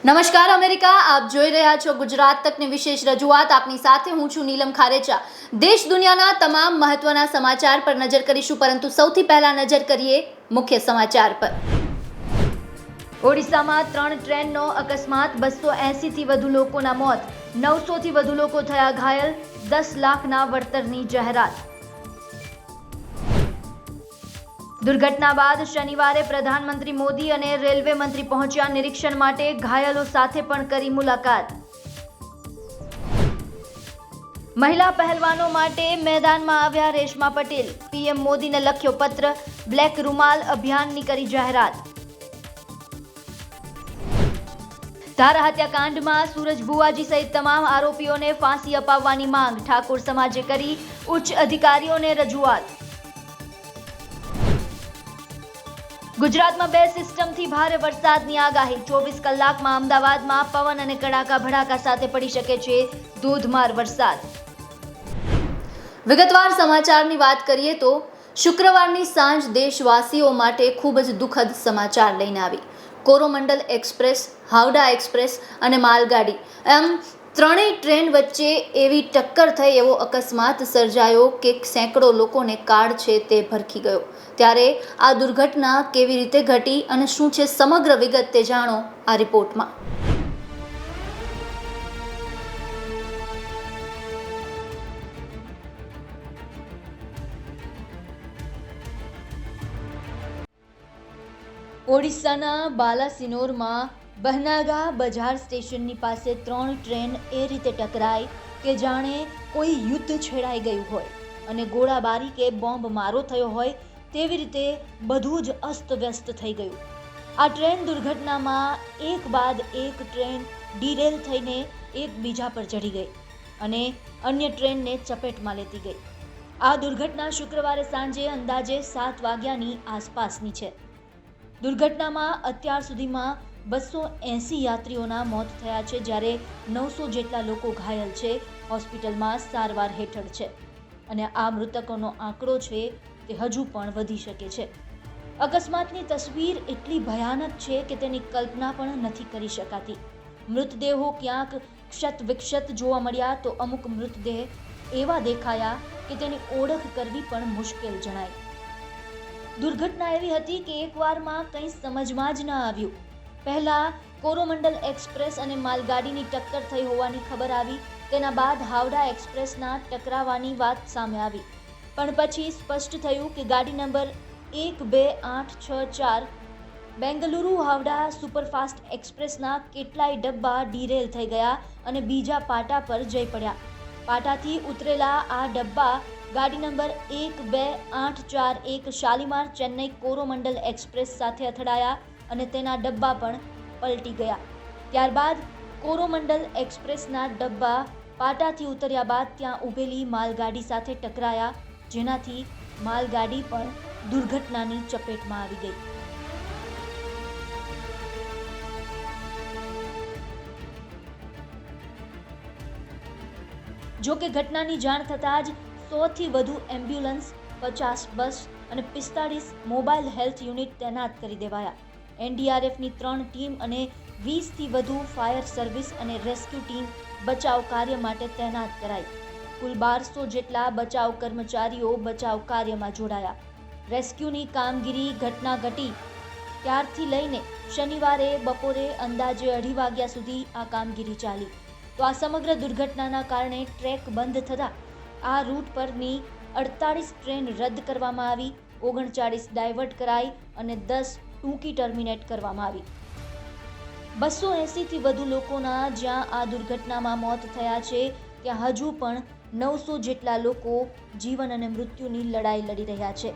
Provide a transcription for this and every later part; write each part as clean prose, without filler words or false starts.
નમસ્કાર અમેરિકા, આપ જોઈ રહ્યા છો ગુજરાત તકની વિશેષ રજૂઆત. આપની સાથે હું છું નીલમ ખારેચા. દેશ દુનિયાના તમામ મહત્વના સમાચાર પર નજર કરીશું, પરંતુ સૌથી પહેલા નજર કરીએ મુખ્ય સમાચાર પર. ઓડિશામાં 3 ટ્રેનનો અકસ્માત, 280થી વધુ લોકોના મોત, 900થી વધુ લોકો થયા ઘાયલ, 10 લાખના વળતરની જાહેરાત. દુર્ઘટના બાદ શનિવારે પ્રધાનમંત્રી મોદી અને રેલવે મંત્રી પહોંચ્યા નિરીક્ષણ માટે. ઘાયલો સાથે પણ કરી મુલાકાત. મહિલા પહેલવાનો માટે મેદાનમાં આવ્યા રેશમા પટેલ. પીએમ મોદીને લખ્યો પત્ર. બ્લેક રૂમાલ અભિયાનની કરી જાહેરાત. ધારા હત્યાકાંડમાં સુરજ બુવાજી સહિત તમામ આરોપીઓને ફાંસી અપાવવાની માંગ. ઠાકોર સમાજે કરી ઉચ્ચ અધિકારીઓને રજૂઆત. ગુજરાતમાં 2 સિસ્ટમથી ભારે વરસાદની આગાહી. 24 કલાકમાં અમદાવાદમાં પવન અને કડાકા ભડાકા સાથે પડી શકે છે ધોધમાર વરસાદ. વિગતવાર સમાચારની વાત કરીએ તો શુક્રવારની સાંજ દેશવાસીઓ માટે ખૂબ જ દુઃખદ સમાચાર લઈને આવી. કોરોમંડલ એક્સપ્રેસ, હાવડા એક્સપ્રેસ અને માલગાડી એમ ત્રણેય ટ્રેન વચ્ચે એવી ટક્કર થઈ, એવો અકસ્માત સર્જાયો કે સેંકડો લોકોને કાળ છે તે ભરખી ગયો. ત્યારે આ દુર્ઘટના કેવી રીતે ઘટી અને શું છે સમગ્ર વિગત તે જાણો આ રિપોર્ટમાં. ઓડિશાના બાલાસિનોરમાં બહનાગા બજાર સ્ટેશનની પાસે 3 ટ્રેન એ રીતે ટકરાઈ કે જાણે કોઈ યુદ્ધ છેડાઈ ગયું હોય અને ગોળાબારી કે બોમ્બ મારો થયો હોય તેવી રીતે બધું જ અસ્તવ્યસ્ત થઈ ગયું. આ ટ્રેન દુર્ઘટનામાં એક બાદ એક ટ્રેન ડીરેલ થઈને એકબીજા પર ચડી ગઈ અને અન્ય ટ્રેનને ચપેટમાં લેતી ગઈ. આ દુર્ઘટના શુક્રવારે સાંજે અંદાજે 7 વાગ્યાની આસપાસની છે. દુર્ઘટનામાં અત્યાર સુધીમાં 280 યાત્રીઓના મોત થયા છે, જ્યારે 900 જેટલા લોકો ઘાયલ છે, હોસ્પિટલમાં સારવાર હેઠળ છે અને આ મૃતકોનો આંકડો છે તે હજુ પણ વધી શકે છે. અકસ્માતની તસવીર એટલી ભયાનક છે કે તેની કલ્પના પણ નથી કરી શકાતી. મૃતદેહો ક્યાંક ક્ષત વિક્ષત જોવા મળ્યા તો અમુક મૃતદેહ એવા દેખાયા કે તેની ઓળખ કરવી પણ મુશ્કેલ જણાય. દુર્ઘટના એવી હતી કે એકવારમાં કંઈ સમજમાં જ ન આવ્યું. પહેલા કોરોમંડલ એક્સપ્રેસ અને માલગાડીની ટક્કર થઈ હોવાની ખબર આવી. તેના બાદ હાવડા એક્સપ્રેસના ટકરાવાની વાત સામે આવી, પણ પછી સ્પષ્ટ થયું કે ગાડી નંબર 12864 બેંગલુરુ હાવડા સુપરફાસ્ટ એક્સપ્રેસના કેટલાય ડબ્બા ડીરેલ થઈ ગયા અને બીજા પાટા પર જઈ પડ્યા. પાટાથી ઉતરેલા આ ડબ્બા ગાડી નંબર 12841 શાલીમાર ચેન્નઈ કોરોમંડલ એક્સપ્રેસ સાથે અથડાયા અને તેના ડબ્બા પણ પલટી ગયા. ત્યારબાદ કોરોમંડલ એક્સપ્રેસના ડબ્બા પાટાથી ઉતર્યા બાદ ત્યાં ઊભેલી માલગાડી સાથે ટકરાયા, જેનાથી માલગાડી પણ દુર્ઘટનાની ચપેટમાં આવી ગઈ. જો કે ઘટનાની જાણ થતાં જ 100થી વધુ એમ્બ્યુલન્સ, 50 બસ અને 45 મોબાઈલ હેલ્થ યુનિટ તૈનાત કરી દેવાયા. એનડીઆરએફની 3 ટીમ અને 20થી વધુ ફાયર સર્વિસ અને રેસ્ક્યુ ટીમ બચાવ કાર્ય માટે તૈનાત કરાઈ. કુલ 1200 જેટલા બચાવ કર્મચારીઓ બચાવ કાર્યમાં જોડાયા. રેસ્ક્યુની કામગીરી ઘટના ઘટી ત્યારથી લઈને શનિવારે બપોરે અંદાજે 2:30 વાગ્યા સુધી આ કામગીરી ચાલી. તો આ સમગ્ર દુર્ઘટનાના કારણે ટ્રેક બંધ થતાં આ રૂટ પરની 48 ટ્રેન રદ કરવામાં આવી, 39 ડાયવર્ટ કરાઈ અને 10 ટૂંકી ટર્મિનેટ કરવામાં આવી. 280થી વધુ લોકોના જ્યાં આ દુર્ઘટનામાં મોત થયા છે, ત્યાં હજુ પણ 900 જેટલા લોકો જીવન અને મૃત્યુની લડાઈ લડી રહ્યા છે.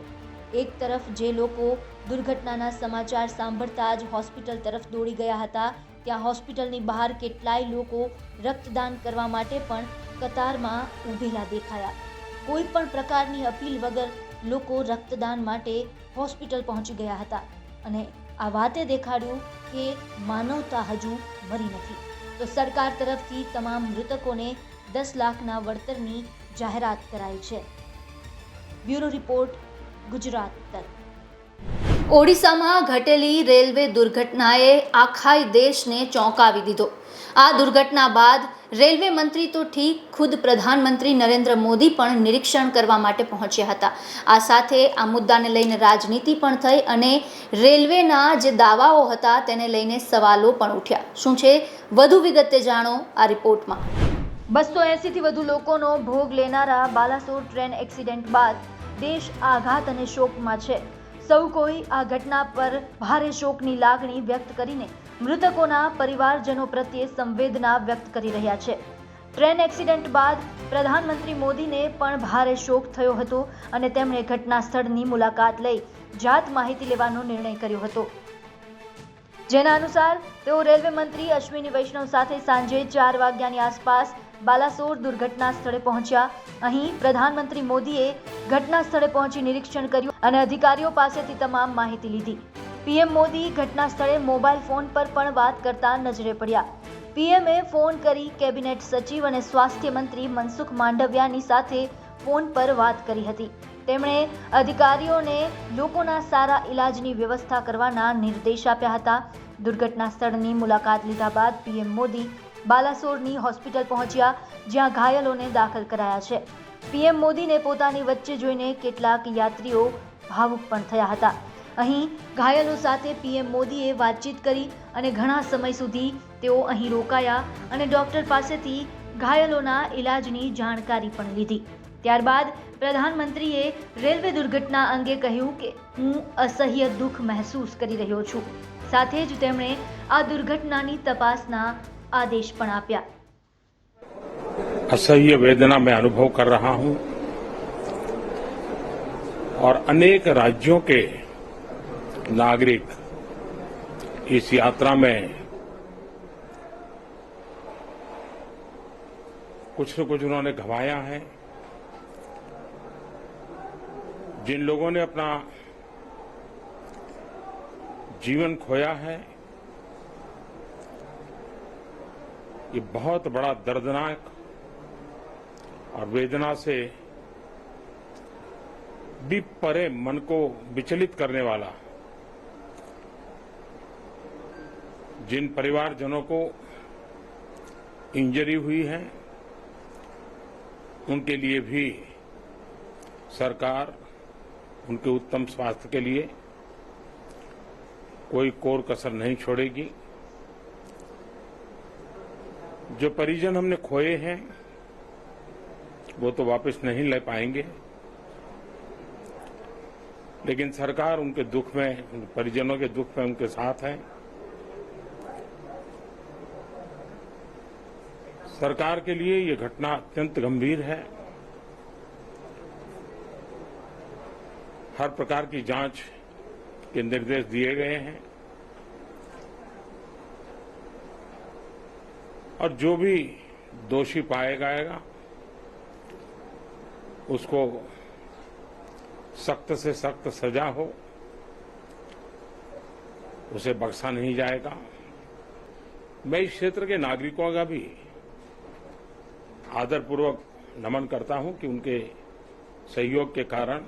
એક તરફ જે લોકો દુર્ઘટનાના સમાચાર સાંભળતા જ હોસ્પિટલ તરફ દોડી ગયા હતા, ત્યાં હોસ્પિટલની બહાર કેટલાય લોકો રક્તદાન કરવા માટે પણ કતારમાં ઊભેલા દેખાયા. કોઈ પણ પ્રકારની અપીલ વગર લોકો રક્તદાન માટે હોસ્પિટલ પહોંચી ગયા હતા અને આ વાતે દેખાડ્યું કે માનવતા હજુ મરી નથી. તો સરકાર તરફથી તમામ મૃતકોને 10 લાખના વળતરની જાહેરાત કરાઈ છે. બ્યુરો રિપોર્ટ, ગુજરાત તક. ઓડિશામાં ઘટેલી રેલવે દુર્ઘટનાએ આખા દેશને ચોંકાવી દીધો। આ દુર્ઘટના બાદ રેલવે મંત્રી તો ઠીક, ખુદ પ્રધાનમંત્રી નરેન્દ્ર મોદી પણ નિરીક્ષણ કરવા માટે પહોંચ્યા હતા। આ સાથે આ મુદ્દાને લઈને રાજનીતિ પણ થઈ અને રેલવેના જે દાવાઓ હતા તેને લઈને સવાલો પણ ઉઠ્યા। શું છે વધુ વિગતે જાણો આ રિપોર્ટમાં। 280થી વધુ લોકોનો ભોગ લેનારા બાલાસોર ટ્રેન એક્સિડન્ટ બાદ દેશ આઘાત અને શોકમાં છે। સૌ કોઈ આ ઘટના પર ભારે શોકની લાગણી વ્યક્ત કરીને મૃતકોના પરિવારજનો પ્રત્યે સંવેદના વ્યક્ત કરી રહ્યા છે। ટ્રેન એક્સિડન્ટ બાદ પ્રધાનમંત્રી મોદીને પણ ભારે શોક થયો હતો અને તેમણે ઘટના સ્થળની મુલાકાત લઈ જાત માહિતી લેવાનો નિર્ણય કર્યો હતો, જેના અનુસાર તેઓ રેલવે મંત્રી અશ્વિની વૈષ્ણવ સાથે સાંજે 4 વાગ્યાની આસપાસ બાલાસોર દુર્ઘટના સ્થળે પહોંચ્યા। અહીં પ્રધાનમંત્રી મોદીએ ઘટના સ્થળે પહોંચી નિરીક્ષણ કર્યું અને અધિકારીઓ પાસેથી તમામ માહિતી લીધી। પીએમ મોદી ઘટના સ્થળે મોબાઈલ ફોન પર પણ વાત કરતા નજરે પડ્યા। પીએમએ ફોન કરી કેબિનેટ સચિવ અને સ્વાસ્થ્ય મંત્રી મનસુખ માંડવિયાની સાથે ફોન પર વાત કરી હતી। તેમણે અધિકારીઓને લોકોના સારા ઇલાજની વ્યવસ્થા કરવાના નિર્દેશ આપ્યા હતા। દુર્ઘટના સ્થળની મુલાકાત લીધા બાદ પીએમ મોદી બાલાસોરની હોસ્પિટલ પહોંચ્યા, જ્યાં ઘાયલોને દાખલ કરાયા છે। પીએમ મોદીને પોતાની વચ્ચે જોઈને કેટલાક યાત્રીઓ ભાવુક પણ થયા હતા। અહીં ઘાયલો સાથે પીએમ મોદીએ વાતચીત કરી અને ઘણા સમય સુધી તેઓ અહીં રોકાયા અને ડોક્ટર પાસેથી ઘાયલોના ઇલાજની જાણકારી પણ લીધી। ત્યારબાદ પ્રધાનમંત્રીએ રેલવે દુર્ઘટના અંગે કહ્યું કે હું અસહ્ય દુઃખ મહેસૂસ કરી રહ્યો છું। સાથે જ તેમણે આ દુર્ઘટનાની તપાસના आदेश पण आप्या। असह्य वेदना मैं अनुभव कर रहा हूं और अनेक राज्यों के नागरिक इस यात्रा में कुछ न कुछ उन्होंने गंवाया है। जिन लोगों ने अपना जीवन खोया है, ये बहुत बड़ा दर्दनाक और वेदना से भी परे मन को विचलित करने वाला, जिन परिवारजनों को इंजरी हुई है उनके लिए भी सरकार उनके उत्तम स्वास्थ्य के लिए कोई कोर कसर नहीं छोड़ेगी। जो परिजन हमने खोए हैं वो तो वापस नहीं ले पाएंगे, लेकिन सरकार उनके दुख में, उनके परिजनों के दुख में उनके साथ है। सरकार के लिए ये घटना अत्यंत गंभीर है। हर प्रकार की जांच के निर्देश दिए गए हैं और जो भी दोषी पाया जाएगा उसको सख्त से सख्त सजा हो, उसे बख्शा नहीं जाएगा। मैं इस क्षेत्र के नागरिकों का भी आदरपूर्वक नमन करता हूं कि उनके सहयोग के कारण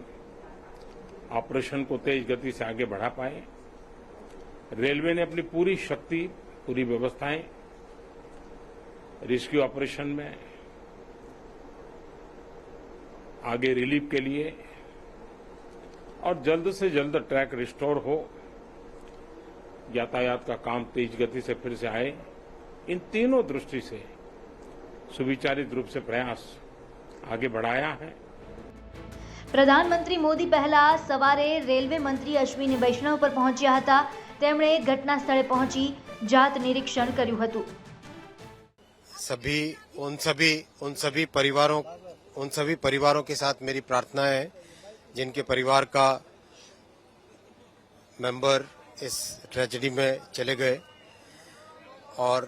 ऑपरेशन को तेज गति से आगे बढ़ा पाए। रेलवे ने अपनी पूरी शक्ति, पूरी व्यवस्थाएं रेस्क्यू ऑपरेशन में आगे रिलीफ के लिए और जल्द से जल्द ट्रैक रिस्टोर हो, यातायात का काम तेज गति से फिर से आए, इन तीनों दृष्टि से सुविचारित रूप से प्रयास आगे बढ़ाया है। प्रधानमंत्री मोदी पहला सवारे रेलवे मंत्री अश्विनी वैष्णव पर पहुंच्या हता। તેમણે ઘટના સ્થળે પહોંચી જાત નિરીક્ષણ કર્યું હતું। उन सभी परिवारों के साथ मेरी प्रार्थना है जिनके परिवार का मेंबर इस ट्रेजेडी में चले गए, और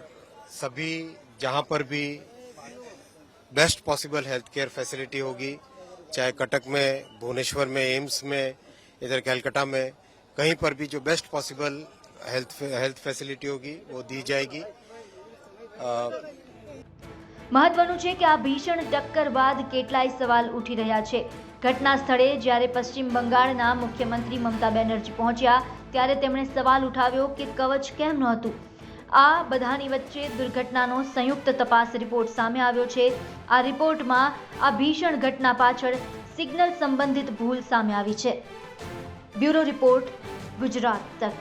सभी जहां पर भी best possible health care facility होगी, चाहे कटक में, भुवनेश्वर में, एम्स में, इधर कलकत्ता में, कहीं पर भी जो बेस्ट पॉसिबल हेल्थ फैसिलिटी होगी वो दी जाएगी। મહત્વનું છે કે આ ભીષણ ટક્કર બાદ કેટલાય સવાલ ઉઠી રહ્યા છે. ઘટના સ્થળે જ્યારે પશ્ચિમ બંગાળના મુખ્યમંત્રી મમતા બેનર્જી પહોંચ્યા ત્યારે તેમણે સવાલ ઉઠાવ્યો કે કવચ કેમ નહોતું. આ બધાની વચ્ચે દુર્ઘટનાનો સંયુક્ત તપાસ રિપોર્ટ સામે આવ્યો છે. આ રિપોર્ટમાં આ ભીષણ ઘટના પાછળ સિગ્નલ સંબંધિત ભૂલ સામે આવી છે. બ્યુરો રિપોર્ટ, ગુજરાત તક.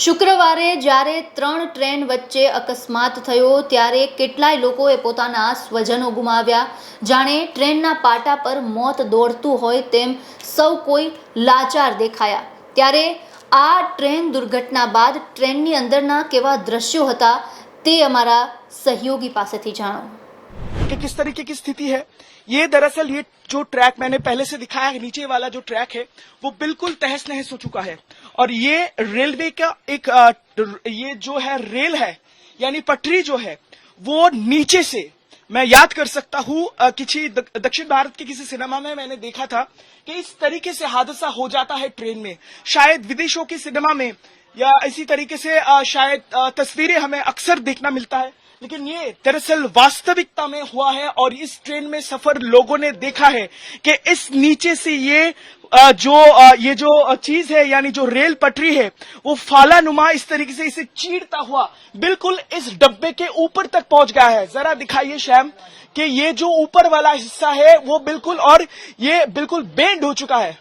શુક્રવારે જ્યારે 3 ટ્રેન વચ્ચે અકસ્માત થયો ત્યારે કેટલાય લોકોએ પોતાના સ્વજનો ગુમાવ્યા. જાણે ટ્રેનના પાટા પર મોત દોડતું હોય તેમ સૌ કોઈ લાચાર દેખાયા. ત્યારે આ ટ્રેન દુર્ઘટના બાદ ટ્રેનની અંદરના કેવા દ્રશ્યો હતા તે અમારા સહયોગી પાસેથી જાણો. कि किस तरीके की स्थिति है। ये दरअसल ये जो ट्रैक मैंने पहले से दिखाया है, नीचे वाला जो ट्रैक है वो बिल्कुल तहस नहस हो चुका है और ये रेलवे का एक ये जो है रेल है यानी पटरी जो है वो नीचे से, मैं याद कर सकता हूँ किसी दक्षिण भारत के किसी सिनेमा में मैंने देखा था कि इस तरीके से हादसा हो जाता है ट्रेन में। शायद विदेशों के सिनेमा में या इसी तरीके से शायद तस्वीरें हमें अक्सर देखना मिलता है, लेकिन ये दरअसल वास्तविकता में हुआ है और इस ट्रेन में सफर लोगों ने देखा है कि इस नीचे से ये जो चीज है यानी जो रेल पटरी है वो फालानुमा इस तरीके से इसे चीरता हुआ बिल्कुल इस डब्बे के ऊपर तक पहुंच गया है। जरा दिखाइए श्याम कि ये जो ऊपर वाला हिस्सा है वो बिल्कुल, और ये बिल्कुल बेंड हो चुका है,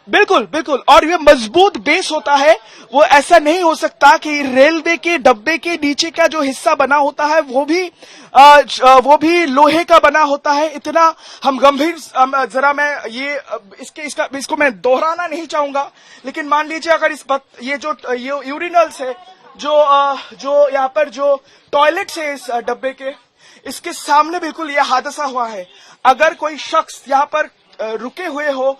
बिल्कुल बिल्कुल, और ये मजबूत बेस होता है वो ऐसा नहीं हो सकता कि रेलवे के डब्बे के नीचे का जो हिस्सा बना होता है वो भी लोहे का बना होता है। इतना हम गंभीर, जरा मैं ये इसको मैं दोहराना नहीं चाहूंगा, लेकिन मान लीजिए अगर ये जो यूरिनल्स है जो यहाँ पर जो टॉयलेट्स है इस डब्बे के, इसके सामने बिल्कुल ये हादसा हुआ है। अगर कोई शख्स यहाँ पर रुके हुए हो,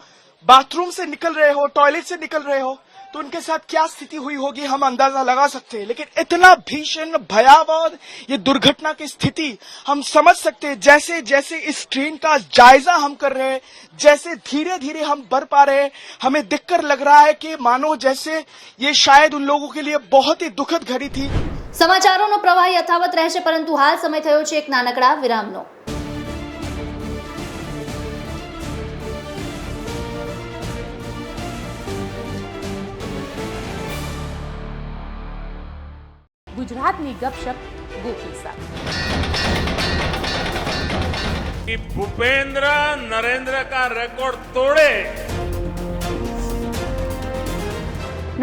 बाथरूम से निकल रहे हो, टॉयलेट से निकल रहे हो, तो उनके साथ क्या स्थिति हुई होगी हम अंदाजा लगा सकते हैं। लेकिन इतना भीषण भयावह ये दुर्घटना की स्थिति हम समझ सकते हैं। जैसे जैसे इस ट्रेन का जायजा हम कर रहे हैं, जैसे धीरे धीरे हम बढ़ पा रहे हैं, हमें देखकर लग रहा है कि मानो जैसे ये शायद उन लोगों के लिए बहुत ही दुखद घड़ी थी। સમાચારોનો પ્રવાહ યથાવત રહેશે, પરંતુ હાલ સમય થયો છે એક નાનકડા વિરામનો. गुजरातनी गपशप गोकुल साथ। कि भूपेंद्र नरेंद्र का रिकॉर्ड तोड़े।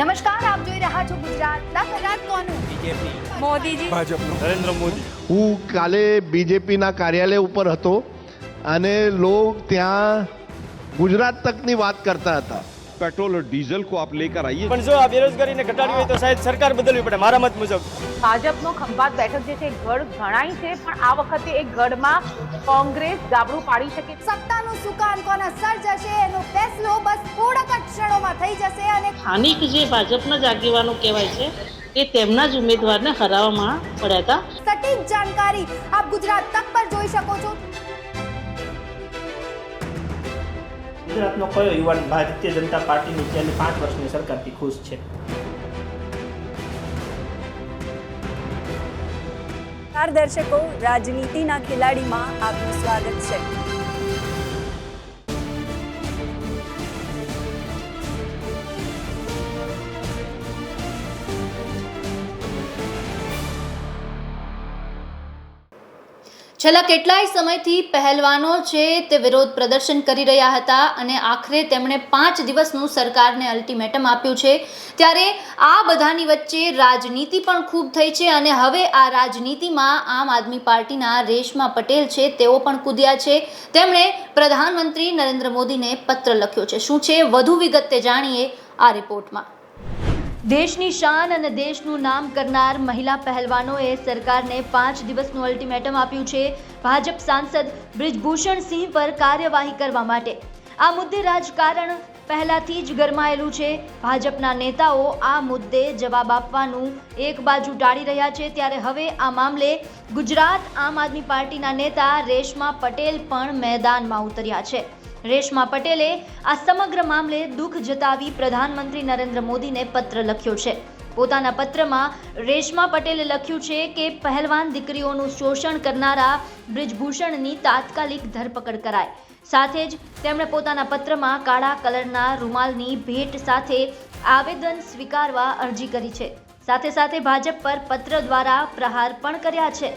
नमस्कार, आप જોઈ રહ્યા છો ગુજરાત તક. ગુજરાત કોનું? બીજેપી, મોદીજી, ભાજપનું નરેન્દ્ર મોદી. હું કાલે બીજેપીના કાર્યાલય ઉપર હતો અને લોક ત્યાં ગુજરાત તકની વાત કરતા હતા. पेट्रोल और डीजल को आप लेकर आइए। પણ જો આ બેરોજગારીને ઘટાડવી હોય તો શાયદ સરકાર બદલવી પડે મારા મત મુજબ. ભાજપનો ખંભાત બેઠક જે છે ગઢ ગણાય છે, પણ આ વખતે એક ગઢમાં કોંગ્રેસ ગાબડું પાડી શકે. સત્તાનું સુકાન કોના સર જશે એનો ફેસલો બસ થોડાક જ ક્ષણોમાં થઈ જશે. અને સ્થાનિક જે ભાજપના જ આગેવાનો કહેવાય છે એ તેમના જ ઉમેદવારને હરાવવામાં પડ્યા હતા. સટીક જાણકારી આપ ગુજરાત તક પર જોઈ શકો છો. ગુજરાતનો કયો યુવાન ભારતીય જનતા પાર્ટીની છેલ્લી 5 વર્ષની સરકારથી ખુશ છે? દર્શકો, રાજનીતિના ખેલાડીમાં આપનું સ્વાગત છે. છેલ્લા કેટલાય સમયથી પહેલવાનો છે તે વિરોધ પ્રદર્શન કરી રહ્યા હતા અને આખરે તેમણે 5 દિવસનું સરકારને અલ્ટિમેટમ આપ્યું છે. ત્યારે આ બધાની વચ્ચે રાજનીતિ પણ ખૂબ થઈ છે અને હવે આ રાજનીતિમાં આમ આદમી પાર્ટીના રેશમા પટેલ છે તેઓ પણ કૂદ્યા છે. તેમણે પ્રધાનમંત્રી નરેન્દ્ર મોદીને પત્ર લખ્યો છે. શું છે વધુ વિગતે જાણીએ આ રિપોર્ટમાં. દેશની શાન અને દેશનું નામ કરનાર મહિલા પહેલવાનોએ સરકારને 5 દિવસનું અલ્ટિમેટમ આપ્યું છે ભાજપ સાંસદ બ્રિજભૂષણસિંહ પર કાર્યવાહી કરવા માટે. આ મુદ્દે રાજકારણ પહેલાથી જ ગરમાયેલું છે. ભાજપના નેતાઓ આ મુદ્દે જવાબ આપવાનું એક બાજુ ટાળી રહ્યા છે, ત્યારે હવે આ મામલે ગુજરાત આમ આદમી પાર્ટીના નેતા રેશમા પટેલ પણ મેદાનમાં ઉતર્યા છે. રેશમા પટેલે આ સમગ્ર મામલે દુઃખ જતાવી પ્રધાનમંત્રી નરેન્દ્ર મોદીને પત્ર લખ્યો છે. પોતાના પત્રમાં રેશમા પટેલે લખ્યું છે કે પહેલવાન દીકરીઓનું શોષણ કરનારા બ્રિજભૂષણની તાત્કાલિક ધરપકડ કરાય. સાથે જ તેમણે પોતાના પત્રમાં કાળા કલરના રૂમાલની ભેટ સાથે આવેદન સ્વીકારવા અરજી કરી છે. સાથે સાથે ભાજપ પર પત્ર દ્વારા પ્રહાર પણ કર્યા છે.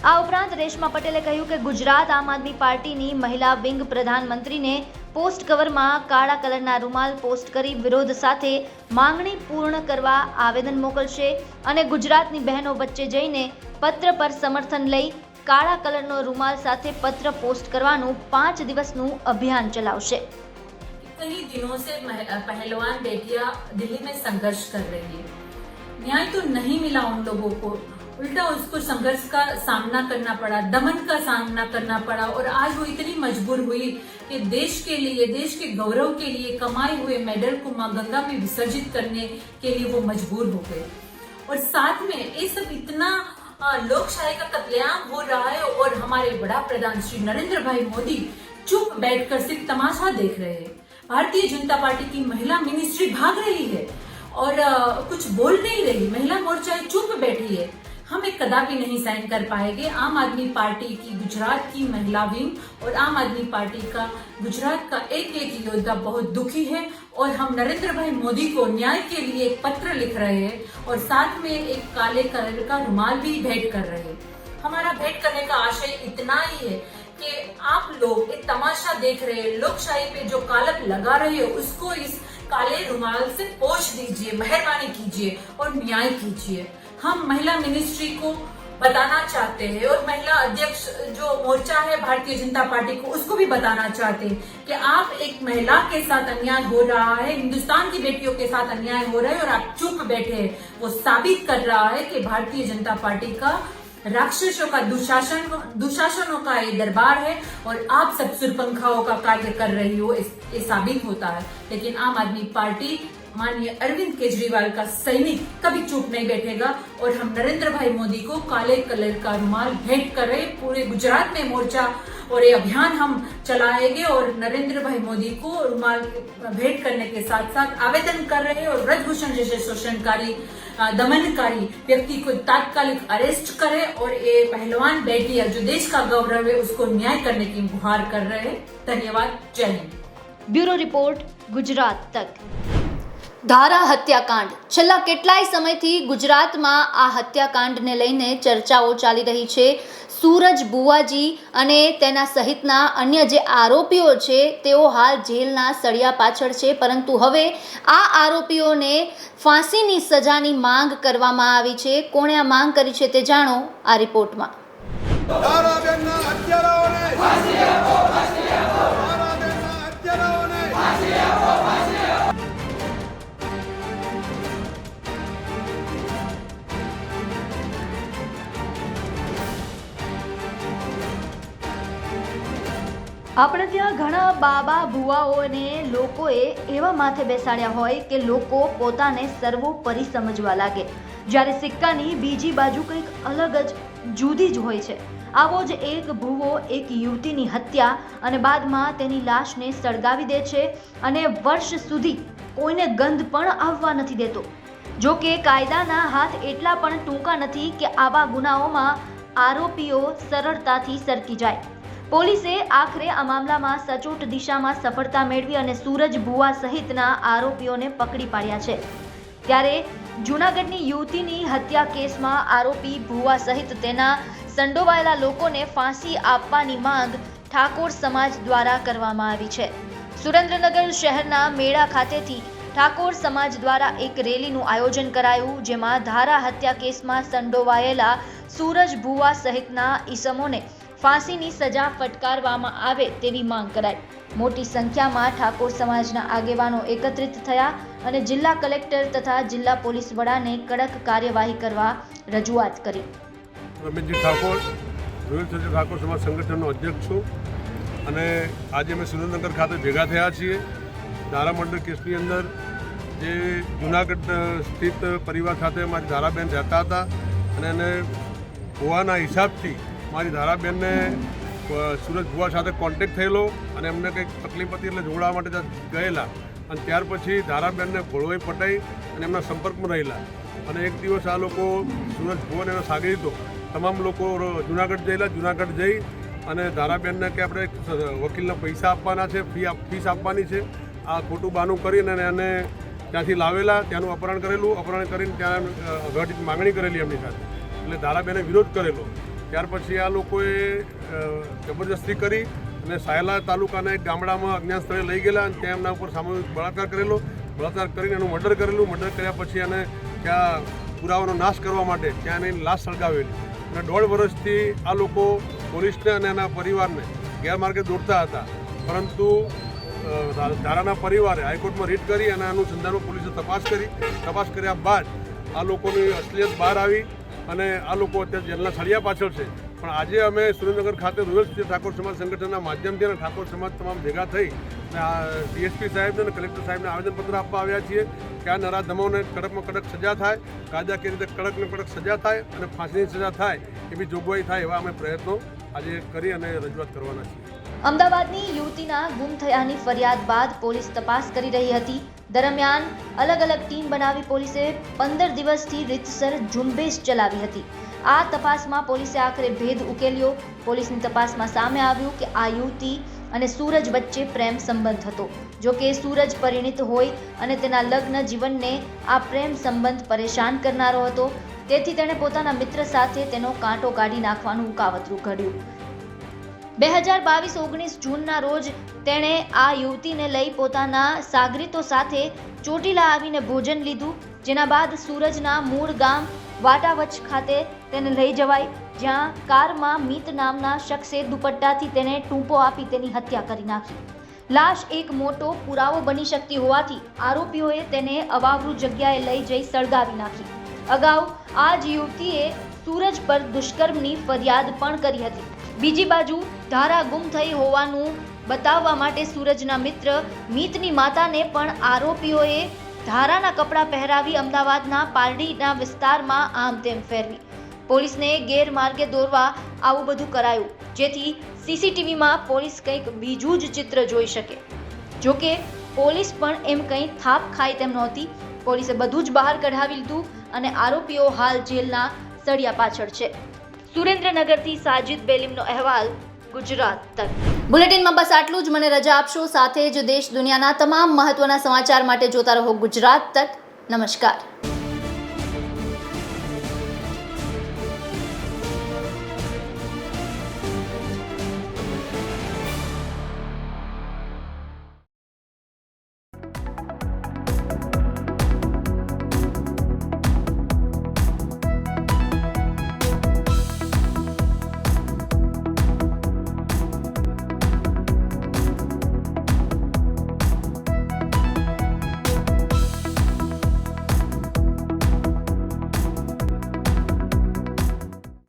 આ ઉપરાંત રેશમા પટેલે કહ્યું કે ગુજરાત આમ આદમી પાર્ટીની મહિલા વિંગ પ્રધાનમંત્રીને પોસ્ટ કવરમાં કાળા કલરના રૂમાલ પોસ્ટ કરી વિરોધ સાથે માંગણી પૂર્ણ કરવા આવેદન મોકલશે અને ગુજરાતની બહેનો વચ્ચે જઈને પત્ર પર સમર્થન લઈ કાળા કલરનો રૂમાલ સાથે પત્ર પોસ્ટ કરવાનું 5 દિવસનું અભિયાન ચલાવશે. कई दिनों से पहलवान बेटियां दिल्ली में संघर्ष कर रही है. न्याय तो नहीं मिला उन लोगों को, उल्टा उसको संघर्ष का सामना करना पड़ा, दमन का सामना करना पड़ा और आज वो इतनी मजबूर हुई कि देश के लिए, देश के गौरव के लिए कमाए हुए मेडल को मां गंगा में विसर्जित करने के लिए वो मजबूर हो गए. और साथ में ये सब इतना लोकशाही का कत्लेआम हो रहा है और हमारे बड़ा प्रधान श्री नरेंद्र भाई मोदी चुप बैठकर सिर्फ तमाशा देख रहे हैं. भारतीय जनता पार्टी की महिला मिनिस्ट्री भाग रही है और कुछ बोल नहीं रही. महिला मोर्चा चुप बैठी है. हम एक कदापि नहीं साइन कर पाएंगे. आम आदमी पार्टी की गुजरात की महिला विंग और आम आदमी पार्टी का गुजरात का एक एक योद्धा बहुत दुखी है और हम नरेंद्र भाई मोदी को न्याय के लिए एक पत्र लिख रहे हैं और साथ में एक काले कलर का रुमाल भी भेंट कर रहे हैं. हमारा भेंट करने का आशय इतना ही है कि आप लोग एक तमाशा देख रहे हैं, लोकशाही पे जो कालक लगा रहे हो उसको इस काले रुमाल से पोंछ दीजिए, मेहरबानी कीजिए और न्याय कीजिए. हम महिला मिनिस्ट्री को बताना चाहते हैं और महिला अध्यक्ष जो मोर्चा है भारतीय जनता पार्टी को उसको भी बताना चाहते हैं कि आप एक महिला के साथ अन्याय हो रहा है, हिंदुस्तान की बेटियों के साथ अन्याय हो रहा है और आप चुप बैठे हैं. वो साबित कर रहा है कि भारतीय जनता पार्टी का राक्षसों का दुशासनों का ये दरबार है और आप सब सुरपंखाओं का कार्य कर रही हो, ये साबित होता है. लेकिन आम आदमी पार्टी माननीय अरविंद केजरीवाल का सैनिक कभी चुप नहीं बैठेगा और हम नरेंद्र भाई मोदी को काले कलर का रुमाल भेंट कर रहे. पूरे गुजरात में मोर्चा और ये अभियान हम चलाएंगे और नरेंद्र भाई मोदी को रुमाल भेंट करने के साथ साथ आवेदन कर रहे हैं और ब्रिजभूषण जैसे शोषणकारी दमनकारी व्यक्ति को तात्कालिक अरेस्ट करे और ये पहलवान बेटियां जो देश का गौरव है उसको न्याय करने की गुहार कर रहे हैं. धन्यवाद. जय हिंद. બ્યુરો રિપોર્ટ, ગુજરાત તક. ધારા હત્યાકાંડ. છેલ્લા કેટલાય સમયથી ગુજરાતમાં આ હત્યાકાંડને લઈને ચર્ચાઓ ચાલી રહી છે. સૂરજ બુવાજી અને તેના સહિતના અન્ય જે આરોપીઓ છે તેઓ હાલ જેલના સળિયા પાછળ છે, પરંતુ હવે આ આરોપીઓને ફાંસીની સજાની માંગ કરવામાં આવી છે. કોણે આ માંગ કરી છે તે જાણો આ રિપોર્ટમાં. આપણે ત્યાં ઘણા બાબા ભુવાઓને લોકોએ એવા માથે બેસાડ્યા હોય કે લોકો પોતાને સર્વોપરી સમજવા લાગે, જ્યારે સિક્કાની બીજી બાજુ કંઈક અલગ જ જુદી જ હોય છે. આવો જ એક ભુવો એક યુવતીની હત્યા અને બાદમાં તેની લાશને સળગાવી દે છે અને વર્ષ સુધી કોઈને ગંધ પણ આવવા નથી દેતો. જો કે કાયદાના હાથ એટલા પણ ટૂંકા નથી કે આવા ગુનાઓમાં આરોપીઓ સરળતાથી સરકી જાય. પોલીસે આખરે આ મામલામાં સચોટ દિશામાં સફળતા મેળવી અને સૂરજ ભુવા સહિતના આરોપીઓને પકડી પાડ્યા છે. ત્યારે જૂનાગઢની યુવતીની હત્યા કેસમાં આરોપી ભુવા સહિત તેના સંડોવાયેલા લોકોને ફાંસી આપવાની માંગ ઠાકોર સમાજ દ્વારા કરવામાં આવી છે. સુરેન્દ્રનગર શહેરના મેળા ખાતેથી ઠાકોર સમાજ દ્વારા એક રેલીનું આયોજન કરાયું, જેમાં ધારા હત્યા કેસમાં સંડોવાયેલા સૂરજ ભુવા સહિતના ઈસમોને ફાંસીની સજા ફટકારવામાં આવે તેવી માંગ કરાઈ. મોટી સંખ્યામાં ઠાકોર સમાજના આગેવાનો એકત્રિત થયા અને જિલ્લા કલેક્ટર તથા જિલ્લા પોલીસ વડાને કડક કાર્યવાહી કરવા રજૂઆત કરી. રમેશજી ઠાકોર, રોયલ સર્જન ઠાકોર સમાજ સંગઠનનો અધ્યક્ષ છું અને આજે અમે સુરેન્દ્રનગર ખાતે ભેગા થયા છીએ. ધારા મર્ડર કેસની અંદર જે જૂનાગઢ સ્થિત પરિવાર સાથે મારી ધારાબેન રહેતા હતા અને એને ભુવાના હિસાબથી મારી ધારાબેનને સુરજ ભુવા સાથે કોન્ટેક્ટ થયેલો અને એમને કંઈક તકલીફ હતી એટલે જોડાવા માટે ગયેલા અને ત્યાર પછી ધારાબેનને ભોળવાઈ પટાઈ અને એમના સંપર્કમાં રહેલા. અને એક દિવસ આ લોકો સુરજ ભુવન એના સાગરીતો તમામ લોકો જુનાગઢ ગયેલા. જુનાગઢ જઈ અને ધારાબેનને કે આપણે વકીલના પૈસા આપવાના છે, ફીસ આપવાની છે, આ ખોટું બહાનું કરીને એને ત્યાંથી લાવેલા, ત્યાંનું અપહરણ કરેલું. અપહરણ કરીને ત્યાં અઘાટી માંગણી કરેલી એમની સાથે, એટલે ધારાબેને વિરોધ કરેલો. ત્યાર પછી આ લોકોએ જબરજસ્તી કરી અને સાયલા તાલુકાના એક ગામડામાં અજ્ઞાત સ્થળે લઈ ગયેલા અને ત્યાં એમના ઉપર સામૂહિક બળાત્કાર કરેલો. બળાત્કાર કરીને એનું મર્ડર કરેલું. મર્ડર કર્યા પછી એને ત્યાં પુરાવાનો નાશ કરવા માટે ત્યાં એની લાશ સળગાવેલી. અને 1.5 વર્ષથી આ લોકો પોલીસને અને એના પરિવારને ગેરમાર્ગે દોરતા હતા. પરંતુ ધારાના પરિવારે હાઈકોર્ટમાં રીટ કરી અને અનુસંધાનમાં પોલીસે તપાસ કરી. તપાસ કર્યા બાદ આ લોકોની અસલિયત બહાર આવી અને આ લોકો અત્યારે જેલના સળિયા પાછળ છે. પણ આજે અમે સુરેન્દ્રનગર ખાતે રોયલ ઠાકોર સમાજ સંગઠનના માધ્યમથી અને ઠાકોર સમાજ તમામ ભેગા થઈ ડીએસપી સાહેબને અને કલેક્ટર સાહેબને આવેદનપત્ર આપવા આવ્યા છીએ કે આ નરાધમોને કડકમાં કડક સજા થાય, કાયદાકીય રીતે કડકને કડક સજા થાય અને ફાંસીની સજા થાય એવી જોગવાઈ થાય એવા અમે પ્રયત્નો આજે કરી અને રજૂઆત કરવાના છીએ. અમદાવાદની યુવતીના ગુમ થયાની ફરિયાદ બાદ પોલીસ તપાસ કરી રહી હતી. દરમિયાન અલગ અલગ ટીમ બનાવી પોલીસે 15 દિવસથી રીતસર ઝુંબેશ ચલાવી હતી. આ તપાસમાં પોલીસે આખરે ભેદ ઉકેલ્યો. પોલીસની તપાસમાં સામે આવ્યું કે આ યુવતી અને સૂરજ વચ્ચે પ્રેમ સંબંધ હતો. જો કે સૂરજ પરિણીત હોય અને તેના લગ્ન જીવનને આ પ્રેમ સંબંધ પરેશાન કરનારો હતો, તેથી તેણે પોતાના મિત્ર સાથે તેનો કાંટો કાઢી નાખવાનું કાવતરું ઘડ્યું. 2022-19 જૂનના રોજ તેણે આ યુવતીને લઈ પોતાના સાગરીતો સાથે ચોટીલા આવીને ભોજન લીધું, જેના બાદ સૂરજના મૂળ ગામ વાટાવચ ખાતે તેને લઈ જવાઈ, જ્યાં કારમાં મિત નામના શખ્સે દુપટ્ટાથી તેને ટૂંપો આપી તેની હત્યા કરી નાખી. લાશ એક મોટો પુરાવો બની શકતી હોવાથી આરોપીઓએ તેને અવાવરૂ જગ્યાએ લઈ જઈ સળગાવી નાખી. અગાઉ આ જ યુવતીએ સૂરજ પર દુષ્કર્મની ફરિયાદ પણ કરી હતી. બીજી બાજુ ધારા ગુમ થઈ હોવાનું બતાવવા માટે સૂરજના મિત્ર મીતની માતાને પણ આરોપીઓએ ધારાના કપડાં પહેરાવી અમદાવાદના પારડીના વિસ્તારમાં આમ તેમ ફેરવી. પોલીસને ગેરમાર્ગે દોરવા આવું બધું કરાયું, જેથી સીસીટીવીમાં પોલીસ કંઈક બીજું જ ચિત્ર જોઈ શકે. જોકે પોલીસ પણ એમ કંઈ થાપ ખાય તેમ નહોતી. પોલીસે બધું જ બહાર કઢાવી લીધું અને આરોપીઓ હાલ જેલના સળિયા પાછળ છે. સુરેન્દ્રનગરથી સાજિદ બેલીમનો અહેવાલ, ગુજરાત તક. બુલેટિનમાં બસ આટલું જ. મને રજા આપશો. સાથે જ દેશ દુનિયાના તમામ મહત્વના સમાચાર માટે જોતા રહો ગુજરાત તક. નમસ્કાર.